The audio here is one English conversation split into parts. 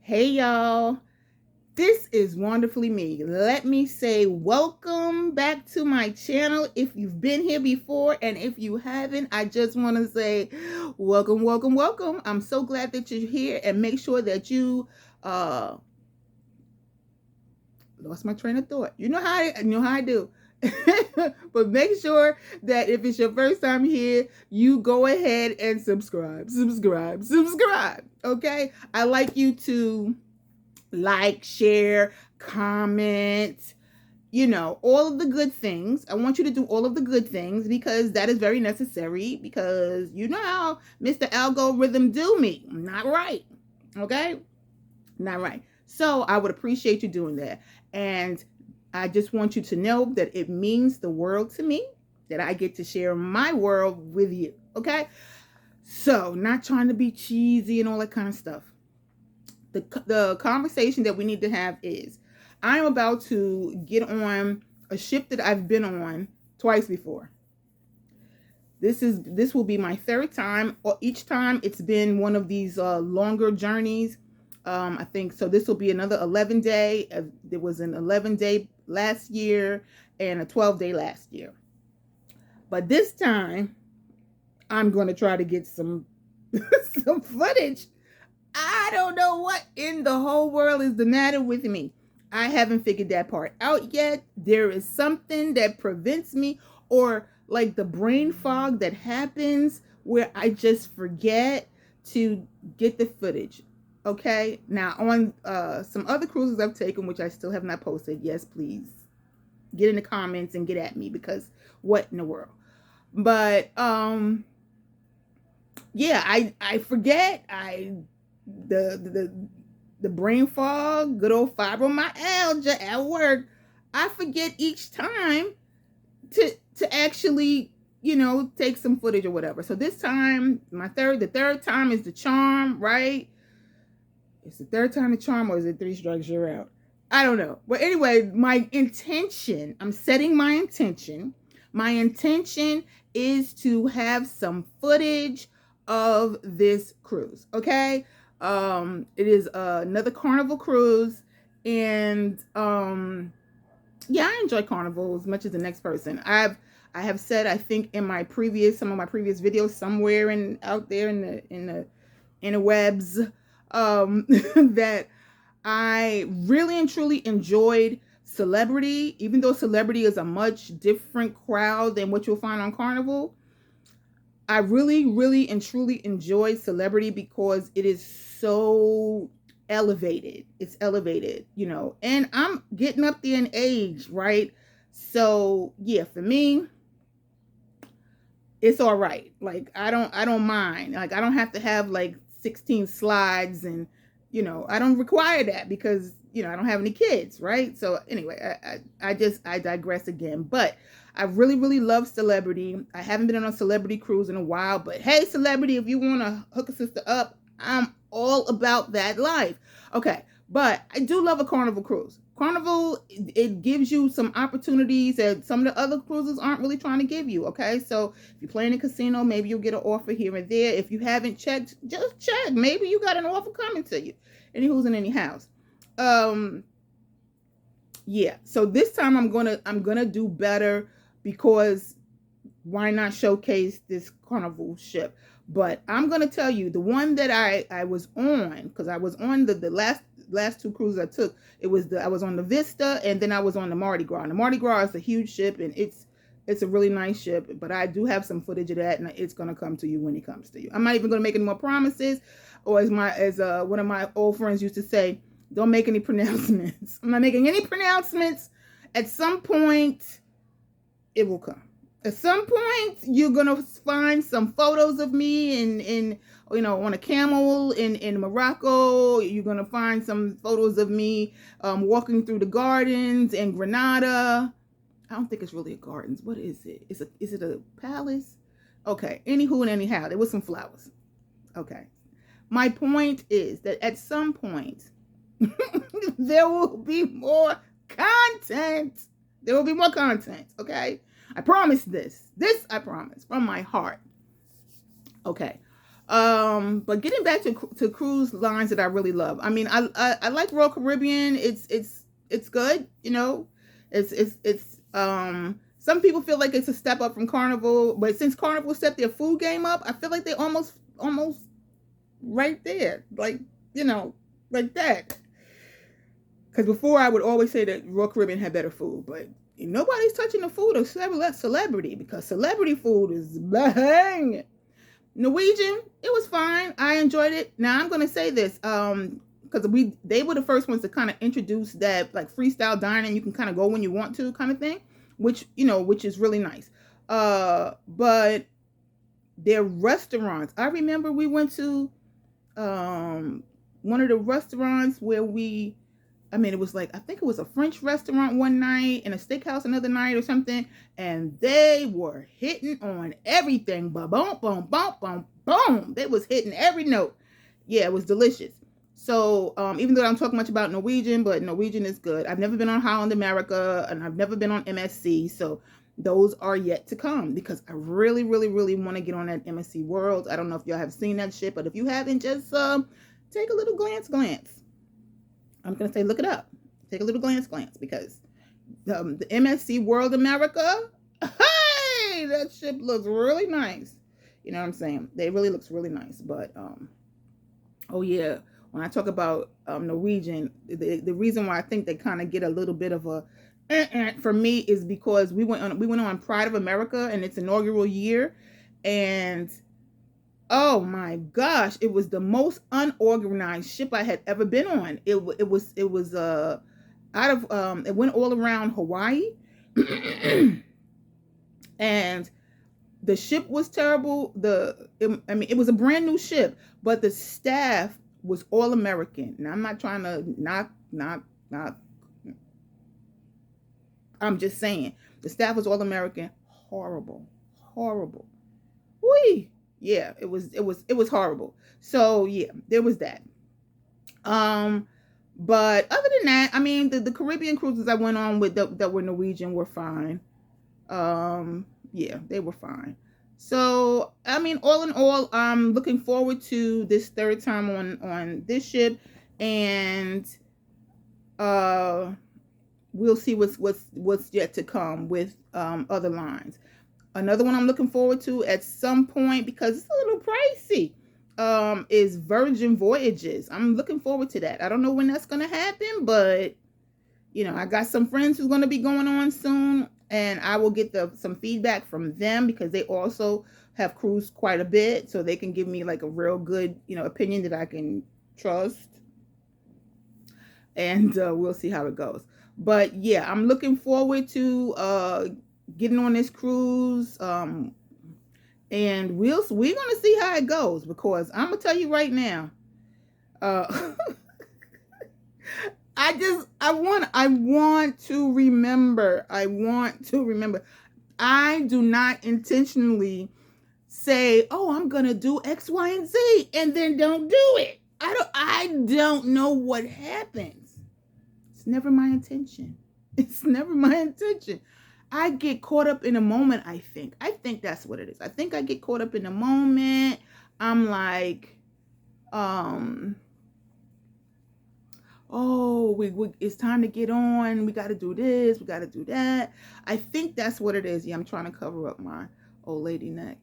Hey y'all, this is Wonderfully Me. Let me say welcome back to my channel if you've been here before, and if you haven't, I just want to say welcome, welcome, welcome. I'm so glad that you're here, and make sure that you lost my train of thought. You know how I do. But make sure that if it's your first time here, you go ahead and subscribe. Okay? I like you to like, share, comment, all of the good things. I want you to do all of the good things because that is very necessary, because you know how Mr. Algorithm do me. Not right. Okay? Not right. So I would appreciate you doing that. And I just want you to know that it means the world to me that I get to share my world with you. Okay? So, not trying to be cheesy and all that kind of stuff. The conversation that we need to have is, I'm about to get on a ship that I've been on twice before. This will be my third time, or each time it's been one of these longer journeys. I think so. This will be another 11-day. There was an 11-day last year and a 12-day last year. But this time, I'm going to try to get some some footage. I don't know what in the whole world is the matter with me. I haven't figured that part out yet. There is something that prevents me, or like the brain fog that happens where I just forget to get the footage. Okay, now on some other cruises I've taken, which I still have not posted. Yes, please get in the comments and get at me, because what in the world? But yeah, I forget. The brain fog, good old fibromyalgia at work. I forget each time to actually, take some footage or whatever. So this time, the third time is the charm, right? It's the third time the charm, or is it three strikes you're out? I don't know. But anyway, my intention, I'm setting my intention. My intention is to have some footage of this cruise. Okay. It is another Carnival cruise, and yeah, I enjoy Carnival as much as the next person. I have said, I think in some of my previous videos, somewhere out there in the interwebs, that I really and truly enjoyed Celebrity, even though Celebrity is a much different crowd than what you'll find on Carnival. I really, really and truly enjoyed Celebrity because it is so elevated. It's elevated, and I'm getting up there in age, right? So yeah, for me, it's all right. Like I don't mind. Like I don't have to have like 16 slides, and I don't require that because I don't have any kids, right? So anyway, I digress again. But I really, really love Celebrity. I haven't been on a Celebrity cruise in a while, but hey, Celebrity, if you want to hook a sister up, I'm all about that life. Okay, but I do love a Carnival cruise. Carnival, it gives you some opportunities that some of the other cruises aren't really trying to give you. Okay, so if you're playing a casino, maybe you'll get an offer here and there. If you haven't checked, just check. Maybe you got an offer coming to you. Any who's in any house. Yeah. So this time I'm gonna do better, because why not showcase this Carnival ship? But I'm gonna tell you, the one that I was on, because I was on the last two cruises I took. I was on the Vista, and then I was on the Mardi Gras. And the Mardi Gras is a huge ship, and it's a really nice ship. But I do have some footage of that, and it's gonna come to you when it comes to you. I'm not even gonna make any more promises, or as one of my old friends used to say, don't make any pronouncements. I'm not making any pronouncements. At some point, it will come. At some point, you're gonna find some photos of me in on a camel in Morocco. You're gonna find some photos of me walking through the gardens in Granada. I don't think it's really a gardens. What is it? Is it a palace? Okay. Anywho and anyhow, there was some flowers. Okay. My point is that at some point, there will be more content. There will be more content. Okay. I promise this. This I promise from my heart. Okay. But getting back to cruise lines that I really love. I mean, I like Royal Caribbean. It's good, you know. It's some people feel like it's a step up from Carnival, but since Carnival stepped their food game up, I feel like they almost right there, like, you know, like that. Because before I would always say that Royal Caribbean had better food, but nobody's touching the food of celebrity, because celebrity food is bang. Norwegian, it was fine. I enjoyed it. Now I'm gonna say this, because they were the first ones to kind of introduce that like freestyle dining. You can kind of go when you want to, kind of thing, which is really nice. But their restaurants. I remember we went to one of the restaurants where it was like, I think it was a French restaurant one night and a steakhouse another night or something, and they were hitting on everything. Boom, boom, boom, boom, boom. They was hitting every note. Yeah, it was delicious. So even though I don't talk much about Norwegian, but Norwegian is good. I've never been on Holland America, and I've never been on MSC, so those are yet to come, because I really, really, really want to get on that MSC World. I don't know if y'all have seen that shit, but if you haven't, just take a little glance. I'm going to say look it up. Take a little glance, because the MSC World America, hey, that ship looks really nice. You know what I'm saying? It really looks really nice. But, oh yeah, when I talk about Norwegian, the reason why I think they kind of get a little bit of a for me is because we went on Pride of America in its inaugural year, and oh my gosh, it was the most unorganized ship I had ever been on. It was out of it went all around Hawaii, and the ship was terrible. It was a brand new ship, but the staff was all American. Now I'm not trying to knock. I'm just saying the staff was all American. Horrible. Whee! Yeah, it was horrible. So yeah, there was that. But other than that, I mean, the Caribbean cruises I went on with that were Norwegian were fine. Yeah, they were fine. So I mean, all in all, I'm looking forward to this third time on this ship, and we'll see what's yet to come with other lines. Another one I'm looking forward to at some point, because it's a little pricey, is Virgin Voyages. I'm looking forward to that. I don't know when that's going to happen, but, I got some friends who's going to be going on soon, and I will get some feedback from them, because they also have cruised quite a bit, so they can give me like a real good, opinion that I can trust, and we'll see how it goes. But yeah, I'm looking forward to getting on this cruise, and we're gonna see how it goes, because I'm gonna tell you right now, I want to remember. I do not intentionally say, oh, I'm gonna do X, Y, and Z, and then don't do it. I don't know what happens. It's never my intention. I get caught up in a moment, I think. That's what it is. I think I get caught up in a moment. I'm like, it's time to get on. We got to do this. We got to do that. I think that's what it is. Yeah, I'm trying to cover up my old lady neck.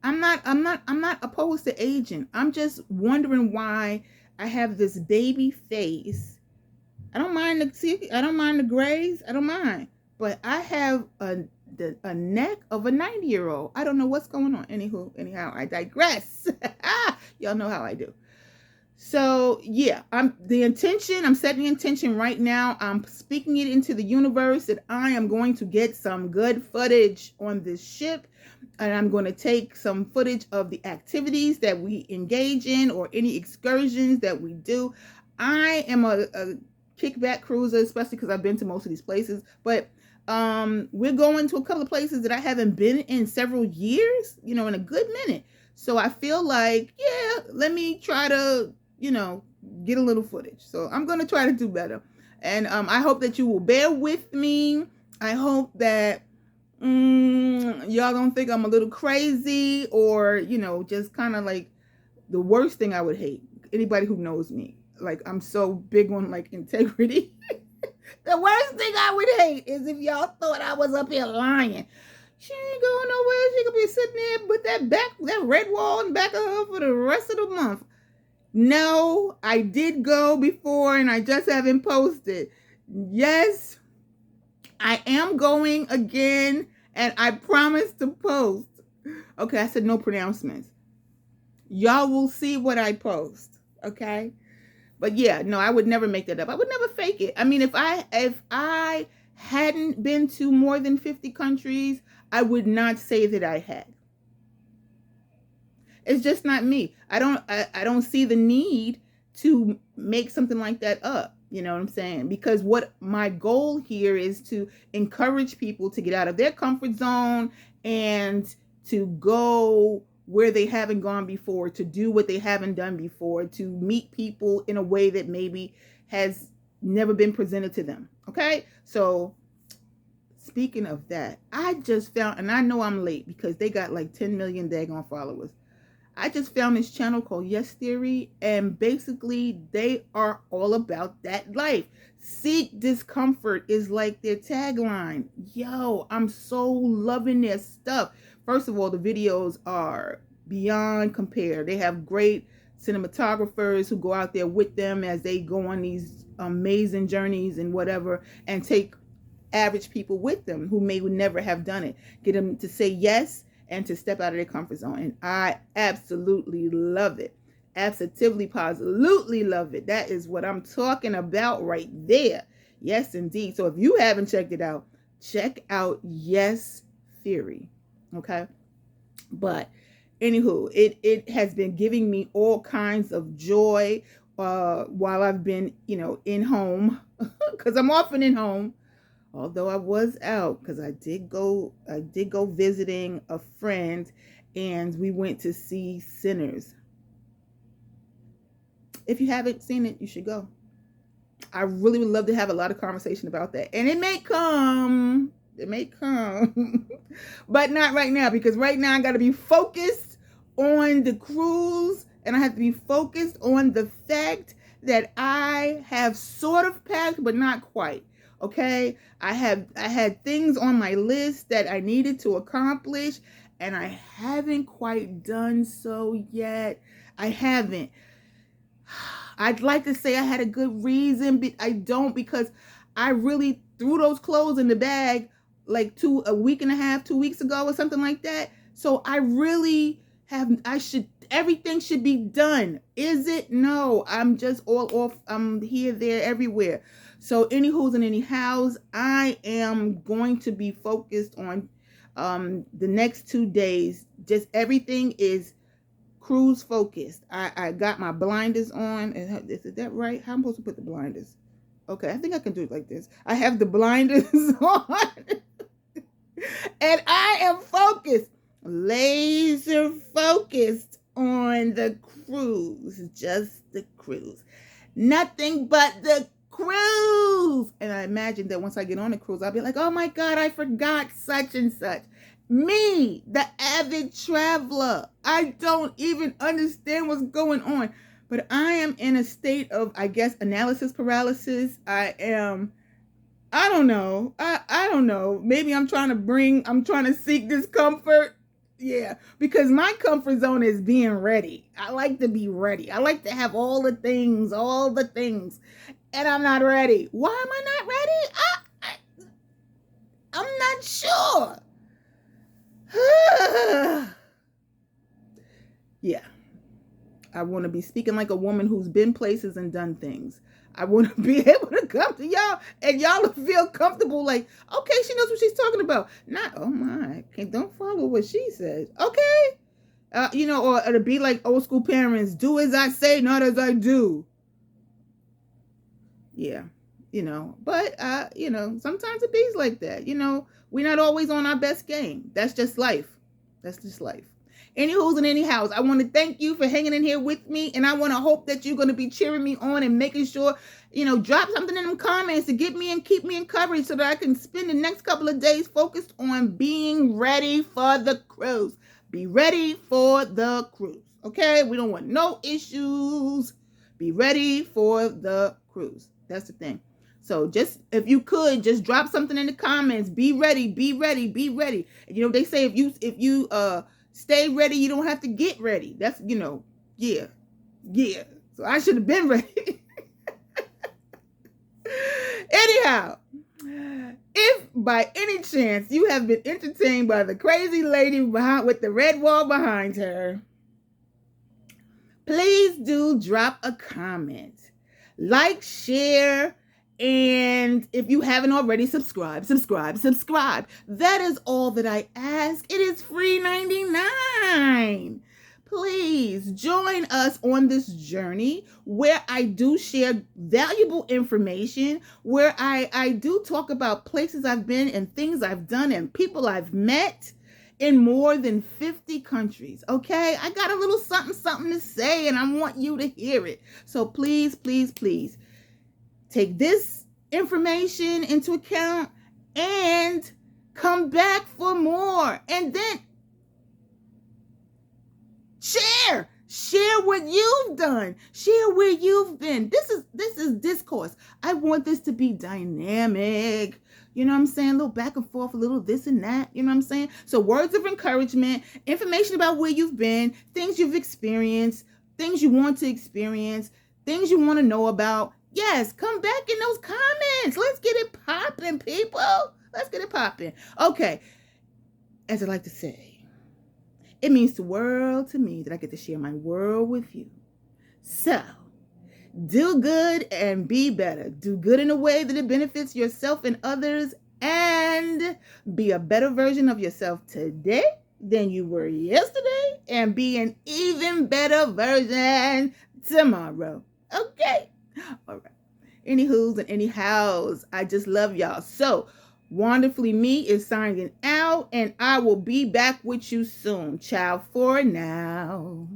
I'm not opposed to aging. I'm just wondering why I have this baby face. I don't mind the grays. I don't mind. But I have a neck of a 90-year-old. I don't know what's going on. Anyhow, I digress. Y'all know how I do. So yeah, I'm setting the intention right now. I'm speaking it into the universe that I am going to get some good footage on this ship, and I'm going to take some footage of the activities that we engage in, or any excursions that we do. I am a kickback cruiser, especially because I've been to most of these places, but we're going to a couple of places that I haven't been in several years, in a good minute. So I feel like, yeah, let me try to, get a little footage. So I'm going to try to do better. And I hope that you will bear with me. I hope that y'all don't think I'm a little crazy, or, just kind of like The worst thing I would hate, anybody who knows me, like I'm so big on like integrity. The worst thing I would hate is if y'all thought I was up here lying. She ain't going nowhere. She could be sitting there with that red wall in back of her for the rest of the month. No, I did go before and I just haven't posted. Yes, I am going again and I promise to post. Okay, I said no pronouncements. Y'all will see what I post. Okay? But yeah, no, I would never make that up. I would never fake it. I mean, if I hadn't been to more than 50 countries, I would not say that I had. It's just not me. I don't see the need to make something like that up. You know what I'm saying? Because what my goal here is to encourage people to get out of their comfort zone and to go where they haven't gone before, to do what they haven't done before, to meet people in a way that maybe has never been presented to them. Okay? So speaking of that, I just found, and I know I'm late because they got like 10 million daggone followers. I just found this channel called Yes Theory, and basically they are all about that life. Seek discomfort is like their tagline. Yo, I'm so loving their stuff. First of all, the videos are beyond compare. They have great cinematographers who go out there with them as they go on these amazing journeys and whatever, and take average people with them who may would never have done it. Get them to say yes and to step out of their comfort zone. And I absolutely love it. Absolutely, positively love it. That is what I'm talking about right there. Yes, indeed. So if you haven't checked it out, check out Yes Theory. Okay? But anywho, it has been giving me all kinds of joy while I've been, in home, because I'm often in home. Although I was out, because I did go visiting a friend, and we went to see Sinners. If you haven't seen it, you should go. I really would love to have a lot of conversation about that. And it may come, but not right now, because right now I got to be focused on the cruise, and I have to be focused on the fact that I have sort of packed, but not quite. Okay, I had things on my list that I needed to accomplish, and I haven't quite done so yet. I haven't. I'd like to say I had a good reason, but I don't, because I really threw those clothes in the bag like a week and a half, 2 weeks ago or something like that. So I really everything should be done. Is it? No, I'm just all off. I'm here, there, everywhere. So anywho's and anyhows, I am going to be focused on the next 2 days. Just everything is cruise focused. I got my blinders on. Is that right? How am I supposed to put the blinders? Okay, I think I can do it like this. I have the blinders on. And I am focused, laser focused on the cruise. Just the cruise. Nothing but the cruise. And I imagine that once I get on the cruise, I'll be like, oh my God, I forgot such and such. Me, the avid traveler. I don't even understand what's going on. But I am in a state of, I guess, analysis paralysis. I don't know. I don't know. Maybe I'm trying to seek discomfort. Yeah, because my comfort zone is being ready. I like to be ready. I like to have all the things. And I'm not ready. Why am I not ready? I'm not sure. Yeah. I want to be speaking like a woman who's been places and done things. I want to be able to come to y'all and y'all feel comfortable, like, okay, she knows what she's talking about. Not, oh my, don't follow what she says. Okay. Or to be like old school parents, do as I say, not as I do. Yeah. But, sometimes it be like that. We're not always on our best game. That's just life. Anywho's and anyhows, I want to thank you for hanging in here with me, and I want to hope that you're going to be cheering me on and making sure, drop something in them comments to get me and keep me encouraged so that I can spend the next couple of days focused on being ready for the cruise. Be ready for the cruise. Okay? We don't want no issues. Be ready for the cruise. That's the thing. So just, if you could, just drop something in the comments. Be ready, be ready, be ready. And, you know, they say if you stay ready, you don't have to get ready. That's, you know, yeah. So I should have been ready. Anyhow, if by any chance you have been entertained by the crazy lady behind with the red wall behind her, please do drop a comment, like, share, and if you haven't already, subscribe. That is all that I ask. It is free 99. Please join us on this journey where I do share valuable information, where I do talk about places I've been and things I've done and people I've met in more than 50 countries. Okay, I got a little something to say, and I want you to hear it. So please take this information into account and come back for more. And then share what you've done, share where you've been. This is discourse. I want this to be dynamic. You know what I'm saying? A little back and forth, a little this and that. You know what I'm saying? So words of encouragement, information about where you've been, things you've experienced, things you want to experience, things you want to know about. Yes, come back in those comments. Let's get it popping, people. Let's get it popping. Okay, as I like to say, it means the world to me that I get to share my world with you. So, do good and be better. Do good in a way that it benefits yourself and others, and be a better version of yourself today than you were yesterday, and be an even better version tomorrow. Okay? All right. Any who's and any hows, I just love y'all. So, Wonderfully Me is signing out, and I will be back with you soon. Ciao for now.